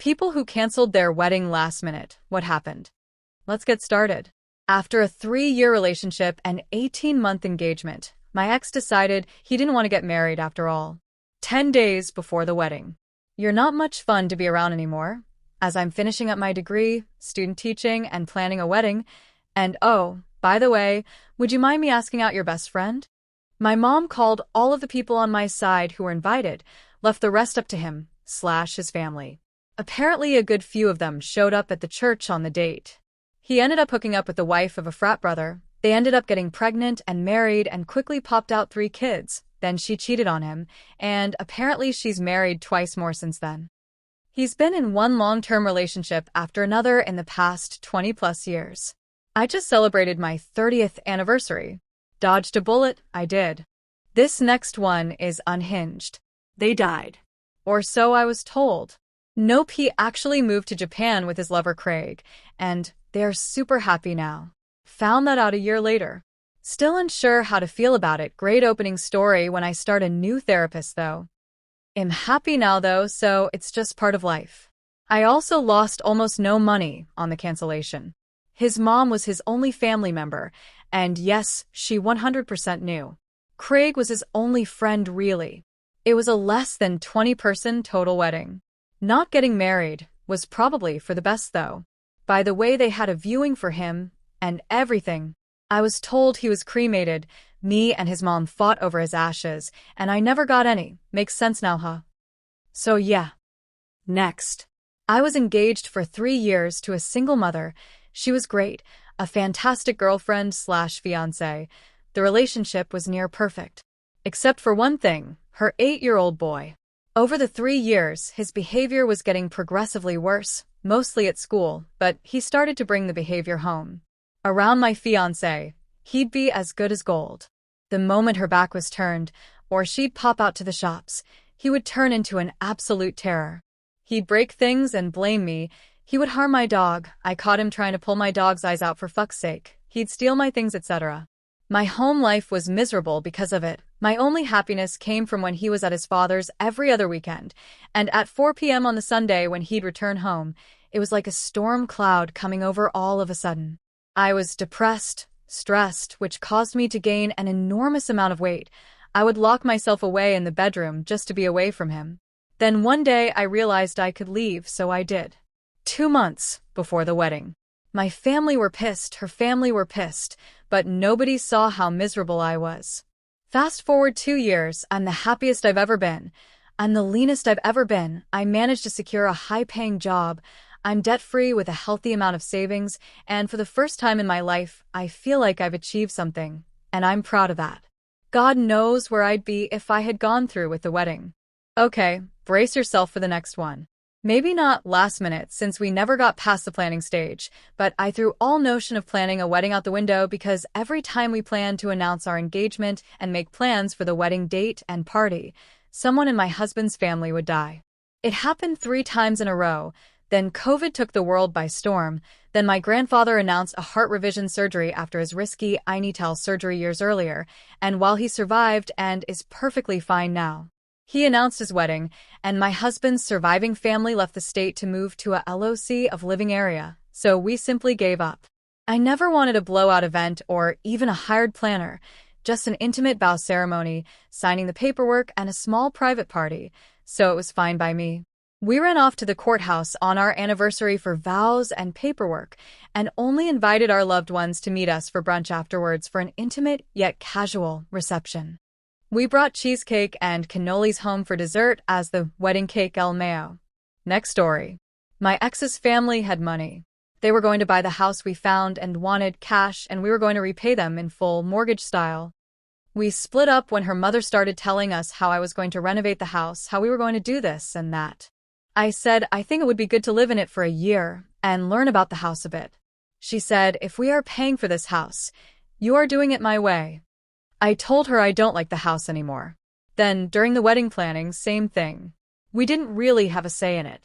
People who canceled their wedding last minute. What happened? Let's get started. After a 3-year relationship and 18-month engagement, my ex decided he didn't want to get married after all. 10 days before the wedding. You're not much fun to be around anymore, as I'm finishing up my degree, student teaching, and planning a wedding. And oh, by the way, would you mind me asking out your best friend? My mom called all of the people on my side who were invited, left the rest up to him/his family. Apparently a good few of them showed up at the church on the date. He ended up hooking up with the wife of a frat brother. They ended up getting pregnant and married and quickly popped out 3 kids. Then she cheated on him, and apparently she's married twice more since then. He's been in one long-term relationship after another in the past 20-plus years. I just celebrated my 30th anniversary. Dodged a bullet, I did. This next one is unhinged. They died. Or so I was told. Nope, he actually moved to Japan with his lover Craig, and they're super happy now. Found that out a year later. Still unsure how to feel about it. Great opening story when I start a new therapist, though. I'm happy now, though, so it's just part of life. I also lost almost no money on the cancellation. His mom was his only family member, and yes, she 100% knew. Craig was his only friend, really. It was a less than 20-person total wedding. Not getting married was probably for the best, though. By the way, they had a viewing for him and everything. I was told he was cremated. Me and his mom fought over his ashes, and I never got any. Makes sense now, huh? So yeah. Next. I was engaged for 3 years to a single mother. She was great, a fantastic girlfriend/fiancé. The relationship was near perfect. Except for one thing, her 8-year-old boy. Over the 3 years, his behavior was getting progressively worse, mostly at school, but he started to bring the behavior home. Around my fiancé, he'd be as good as gold. The moment her back was turned, or she'd pop out to the shops, he would turn into an absolute terror. He'd break things and blame me. He would harm my dog. I caught him trying to pull my dog's eyes out for fuck's sake. He'd steal my things, etc. My home life was miserable because of it. My only happiness came from when he was at his father's every other weekend, and at 4 p.m. on the Sunday when he'd return home, it was like a storm cloud coming over all of a sudden. I was depressed, stressed, which caused me to gain an enormous amount of weight. I would lock myself away in the bedroom just to be away from him. Then one day I realized I could leave, so I did. 2 months before the wedding. My family were pissed, her family were pissed, but nobody saw how miserable I was. Fast forward 2 years, I'm the happiest I've ever been. I'm the leanest I've ever been. I managed to secure a high-paying job. I'm debt-free with a healthy amount of savings, and for the first time in my life, I feel like I've achieved something, and I'm proud of that. God knows where I'd be if I had gone through with the wedding. Okay, brace yourself for the next one. Maybe not last minute since we never got past the planning stage, but I threw all notion of planning a wedding out the window because every time we planned to announce our engagement and make plans for the wedding date and party, someone in my husband's family would die. It happened 3 times in a row. Then COVID took the world by storm. Then my grandfather announced a heart revision surgery after his risky INITEL surgery years earlier, and while he survived and is perfectly fine now. He announced his wedding, and my husband's surviving family left the state to move to a LOC of living area, so we simply gave up. I never wanted a blowout event or even a hired planner, just an intimate vow ceremony, signing the paperwork, and a small private party, so it was fine by me. We ran off to the courthouse on our anniversary for vows and paperwork, and only invited our loved ones to meet us for brunch afterwards for an intimate yet casual reception. We brought cheesecake and cannolis home for dessert as the wedding cake el mayo. Next story. My ex's family had money. They were going to buy the house we found and wanted cash, and we were going to repay them in full mortgage style. We split up when her mother started telling us how I was going to renovate the house, how we were going to do this and that. I said I think it would be good to live in it for a year and learn about the house a bit. She said, if we are paying for this house, you are doing it my way. I told her I don't like the house anymore. Then, during the wedding planning, same thing. We didn't really have a say in it.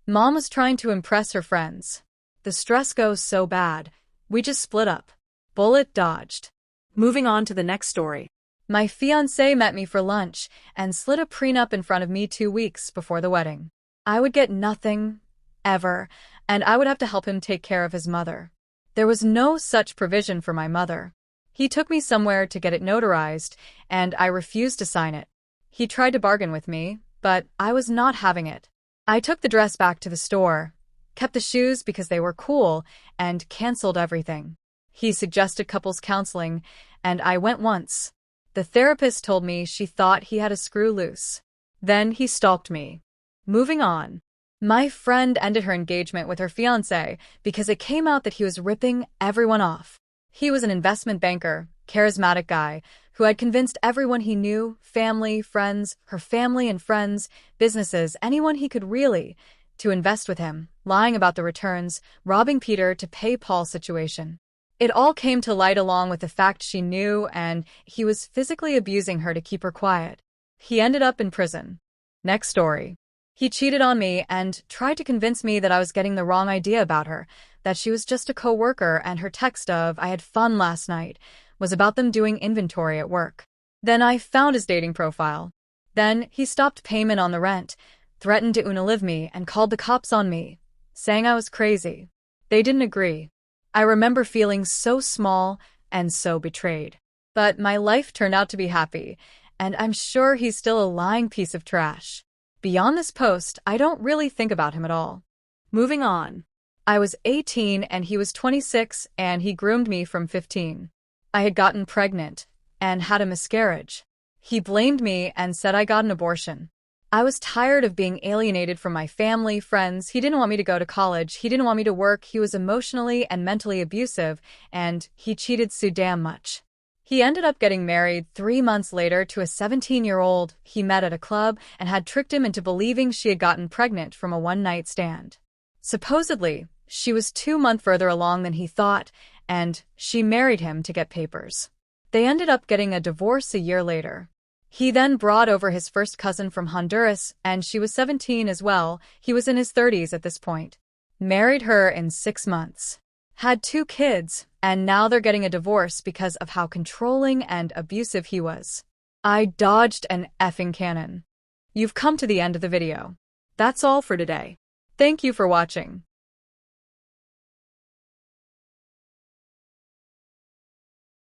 Mom was trying to impress her friends. The stress goes so bad. We just split up. Bullet dodged. Moving on to the next story. My fiancé met me for lunch and slid a prenup in front of me 2 weeks before the wedding. I would get nothing, ever, and I would have to help him take care of his mother. There was no such provision for my mother. He took me somewhere to get it notarized, and I refused to sign it. He tried to bargain with me, but I was not having it. I took the dress back to the store, kept the shoes because they were cool, and canceled everything. He suggested couples counseling, and I went once. The therapist told me she thought he had a screw loose. Then he stalked me. Moving on. My friend ended her engagement with her fiancé because it came out that he was ripping everyone off. He was an investment banker, charismatic guy, who had convinced everyone he knew, family, friends, her family and friends, businesses, anyone he could really, to invest with him, lying about the returns, robbing Peter to pay Paul's situation. It all came to light along with the fact she knew, and he was physically abusing her to keep her quiet. He ended up in prison. Next story. He cheated on me and tried to convince me that I was getting the wrong idea about her, that she was just a co-worker, and her text of "I had fun last night" was about them doing inventory at work. Then I found his dating profile. Then he stopped payment on the rent, threatened to unalive me, and called the cops on me, saying I was crazy. They didn't agree. I remember feeling so small and so betrayed. But my life turned out to be happy, and I'm sure he's still a lying piece of trash. Beyond this post, I don't really think about him at all. Moving on. I was 18 and he was 26, and he groomed me from 15. I had gotten pregnant and had a miscarriage. He blamed me and said I got an abortion. I was tired of being alienated from my family, friends. He didn't want me to go to college. He didn't want me to work. He was emotionally and mentally abusive, and he cheated so damn much. He ended up getting married 3 months later to a 17-year-old he met at a club and had tricked him into believing she had gotten pregnant from a one-night stand. Supposedly, she was 2 months further along than he thought, and she married him to get papers. They ended up getting a divorce a year later. He then brought over his first cousin from Honduras, and she was 17 as well. He was in his 30s at this point. Married her in 6 months. Had 2 kids, and now they're getting a divorce because of how controlling and abusive he was. I dodged an effing cannon. You've come to the end of the video. That's all for today. Thank you for watching.